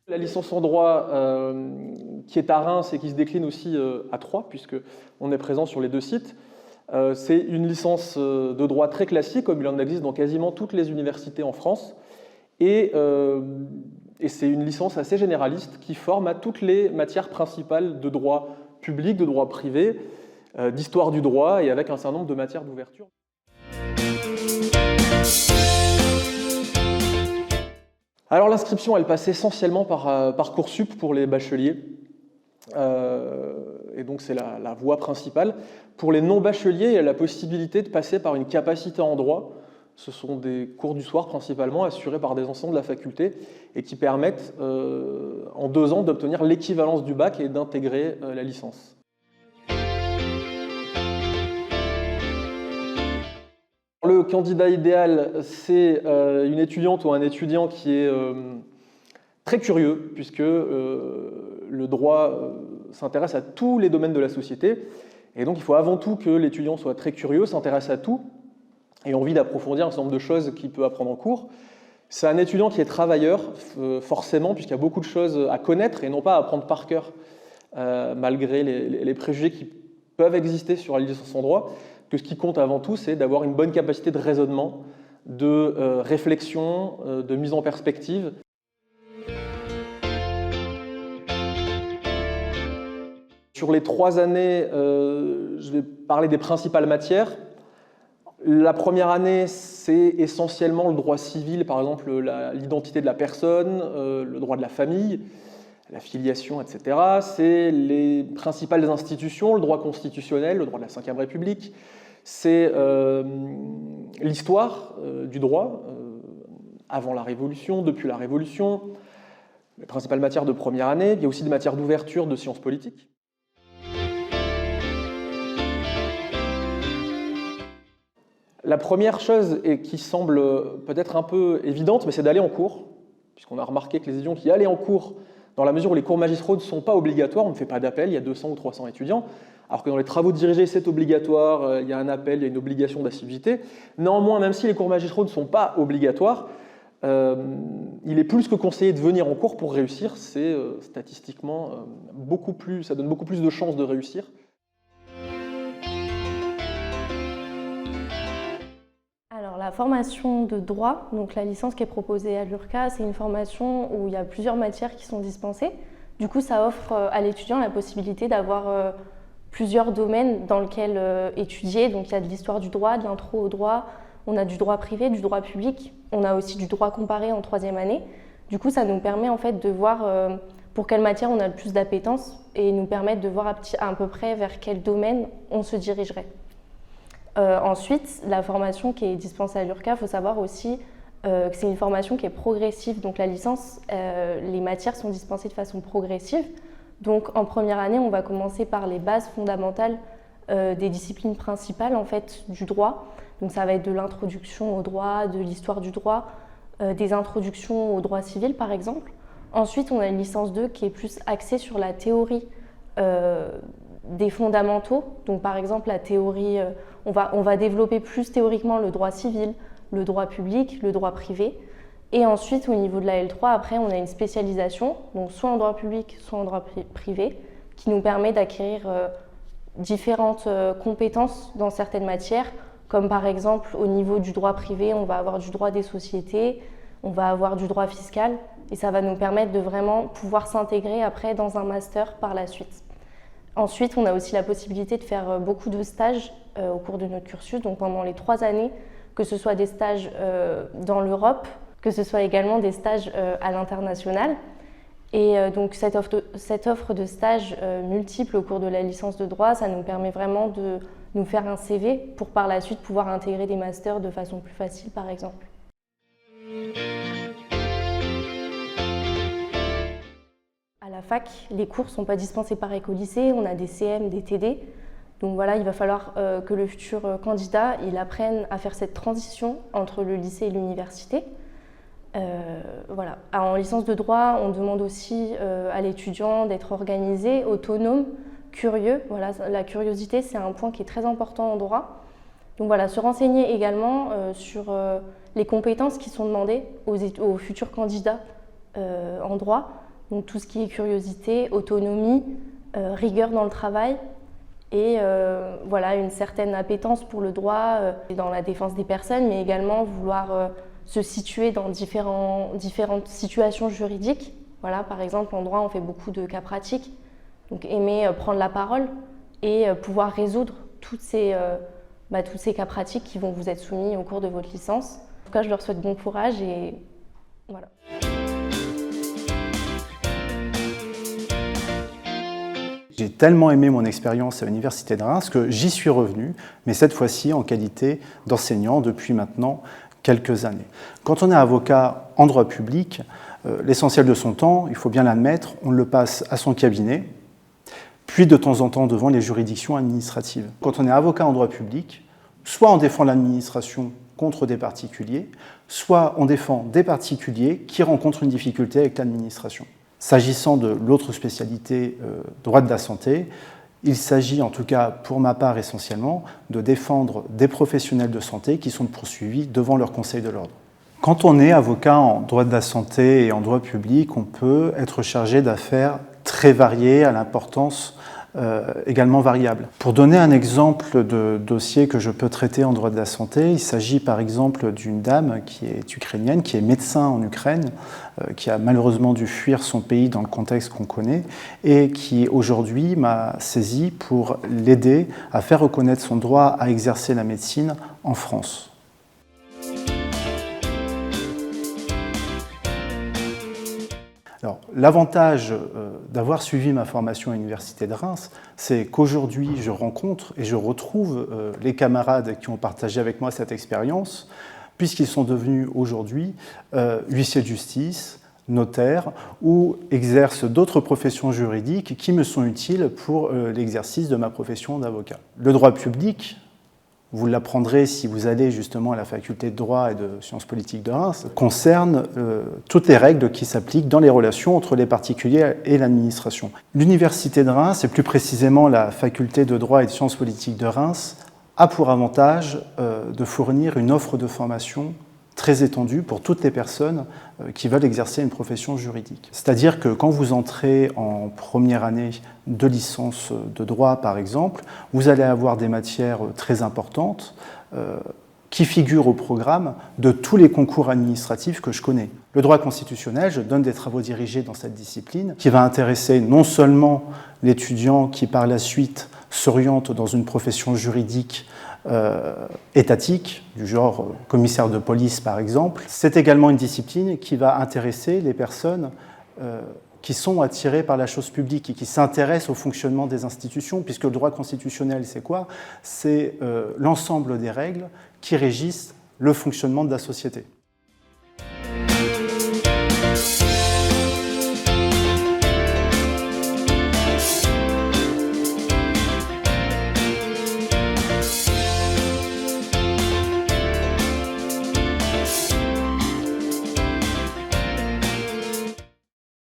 La licence en droit qui est à Reims et qui se décline aussi à Troyes, puisqu'on est présent sur les deux sites, c'est une licence de droit très classique, comme il en existe dans quasiment toutes les universités en France. Et c'est une licence assez généraliste qui forme à toutes les matières principales de droit public, de droit privé, d'histoire du droit et avec un certain nombre de matières d'ouverture. Alors l'inscription, elle passe essentiellement par Parcoursup pour les bacheliers. Et donc c'est la voie principale. Pour les non-bacheliers, il y a la possibilité de passer par une capacité en droit. Ce sont des cours du soir principalement, assurés par des enseignants de la faculté, et qui permettent en 2 ans d'obtenir l'équivalence du bac et d'intégrer la licence. Le candidat idéal, c'est une étudiante ou un étudiant qui est très curieux, puisque le droit s'intéresse à tous les domaines de la société. Et donc il faut avant tout que l'étudiant soit très curieux, s'intéresse à tout, et envie d'approfondir un certain nombre de choses qu'il peut apprendre en cours. C'est un étudiant qui est travailleur, forcément, puisqu'il y a beaucoup de choses à connaître et non pas à apprendre par cœur, malgré les préjugés qui peuvent exister sur la licence en droit, que ce qui compte avant tout, c'est d'avoir une bonne capacité de raisonnement, de réflexion, de mise en perspective. Sur les 3 années, je vais parler des principales matières. La première année, c'est essentiellement le droit civil, par exemple l'identité de la personne, le droit de la famille, la filiation, etc. C'est les principales institutions, le droit constitutionnel, le droit de la Ve République. C'est l'histoire du droit, avant la Révolution, depuis la Révolution, les principales matières de première année. Il y a aussi des matières d'ouverture de sciences politiques. La première chose, et qui semble peut-être un peu évidente, mais c'est d'aller en cours, puisqu'on a remarqué que les étudiants qui allaient en cours, dans la mesure où les cours magistraux ne sont pas obligatoires, on ne fait pas d'appel, il y a 200 ou 300 étudiants, alors que dans les travaux dirigés, c'est obligatoire, il y a un appel, il y a une obligation d'assiduité. Néanmoins, même si les cours magistraux ne sont pas obligatoires, il est plus que conseillé de venir en cours pour réussir. C'est statistiquement ça donne beaucoup plus de chances de réussir. Alors la formation de droit, donc la licence qui est proposée à l'URCA, c'est une formation où il y a plusieurs matières qui sont dispensées. Du coup, ça offre à l'étudiant la possibilité d'avoir plusieurs domaines dans lesquels étudier. Donc il y a de l'histoire du droit, de l'intro au droit, on a du droit privé, du droit public, on a aussi du droit comparé en 3e année. Du coup, ça nous permet en fait de voir pour quelle matière on a le plus d'appétence et nous permettre de voir à peu près vers quel domaine on se dirigerait. Ensuite, la formation qui est dispensée à l'URCA, il faut savoir aussi que c'est une formation qui est progressive. Donc la licence, les matières sont dispensées de façon progressive. Donc en première année, on va commencer par les bases fondamentales des disciplines principales en fait, du droit. Donc ça va être de l'introduction au droit, de l'histoire du droit, des introductions au droit civil par exemple. Ensuite, on a une licence 2 qui est plus axée sur la théorie des fondamentaux. Donc par exemple, la théorie, on va développer plus théoriquement le droit civil, le droit public, le droit privé. Et ensuite, au niveau de la L3, après, on a une spécialisation, donc soit en droit public, soit en droit privé, qui nous permet d'acquérir différentes compétences dans certaines matières, comme par exemple au niveau du droit privé, on va avoir du droit des sociétés, on va avoir du droit fiscal, et ça va nous permettre de vraiment pouvoir s'intégrer après dans un master par la suite. Ensuite, on a aussi la possibilité de faire beaucoup de stages au cours de notre cursus, donc pendant les 3 années, que ce soit des stages dans l'Europe, que ce soit également des stages à l'international. Et donc cette offre de stages multiples au cours de la licence de droit, ça nous permet vraiment de nous faire un CV pour par la suite pouvoir intégrer des masters de façon plus facile, par exemple. À la fac, les cours ne sont pas dispensés par école-lycée, on a des CM, des TD. Donc voilà, il va falloir que le futur candidat il apprenne à faire cette transition entre le lycée et l'université. Voilà. En licence de droit, on demande aussi à l'étudiant d'être organisé, autonome, curieux. Voilà, la curiosité, c'est un point qui est très important en droit. Donc voilà, se renseigner également sur les compétences qui sont demandées aux futurs candidats en droit. Donc tout ce qui est curiosité, autonomie, rigueur dans le travail et voilà, une certaine appétence pour le droit dans la défense des personnes, mais également vouloir se situer dans différentes situations juridiques. Voilà, par exemple, en droit, on fait beaucoup de cas pratiques, donc aimer prendre la parole et pouvoir résoudre tous ces cas pratiques qui vont vous être soumis au cours de votre licence. En tout cas, je leur souhaite bon courage et voilà. J'ai tellement aimé mon expérience à l'Université de Reims que j'y suis revenu, mais cette fois-ci en qualité d'enseignant depuis maintenant quelques années. Quand on est avocat en droit public, l'essentiel de son temps, il faut bien l'admettre, on le passe à son cabinet, puis de temps en temps devant les juridictions administratives. Quand on est avocat en droit public, soit on défend l'administration contre des particuliers, soit on défend des particuliers qui rencontrent une difficulté avec l'administration. S'agissant de l'autre spécialité, droit de la santé, il s'agit, en tout cas pour ma part essentiellement, de défendre des professionnels de santé qui sont poursuivis devant leur conseil de l'ordre. Quand on est avocat en droit de la santé et en droit public, on peut être chargé d'affaires très variées à l'importance également variable. Pour donner un exemple de dossier que je peux traiter en droit de la santé, il s'agit par exemple d'une dame qui est ukrainienne, qui est médecin en Ukraine, qui a malheureusement dû fuir son pays dans le contexte qu'on connaît et qui aujourd'hui m'a saisi pour l'aider à faire reconnaître son droit à exercer la médecine en France. Alors, l'avantage d'avoir suivi ma formation à l'Université de Reims, c'est qu'aujourd'hui, je rencontre et je retrouve les camarades qui ont partagé avec moi cette expérience, puisqu'ils sont devenus aujourd'hui huissiers de justice, notaires, ou exercent d'autres professions juridiques qui me sont utiles pour l'exercice de ma profession d'avocat. Le droit public, vous l'apprendrez si vous allez justement à la faculté de droit et de sciences politiques de Reims, concerne toutes les règles qui s'appliquent dans les relations entre les particuliers et l'administration. L'Université de Reims, et plus précisément la faculté de droit et de sciences politiques de Reims, a pour avantage de fournir une offre de formation très étendue pour toutes les personnes qui veulent exercer une profession juridique. C'est-à-dire que quand vous entrez en première année de licence de droit, par exemple, vous allez avoir des matières très importantes qui figurent au programme de tous les concours administratifs que je connais. Le droit constitutionnel, je donne des travaux dirigés dans cette discipline, qui va intéresser non seulement l'étudiant qui par la suite s'oriente dans une profession juridique étatique, du genre commissaire de police par exemple. C'est également une discipline qui va intéresser les personnes qui sont attirées par la chose publique et qui s'intéressent au fonctionnement des institutions, puisque le droit constitutionnel, c'est quoi ? C'est l'ensemble des règles qui régissent le fonctionnement de la société.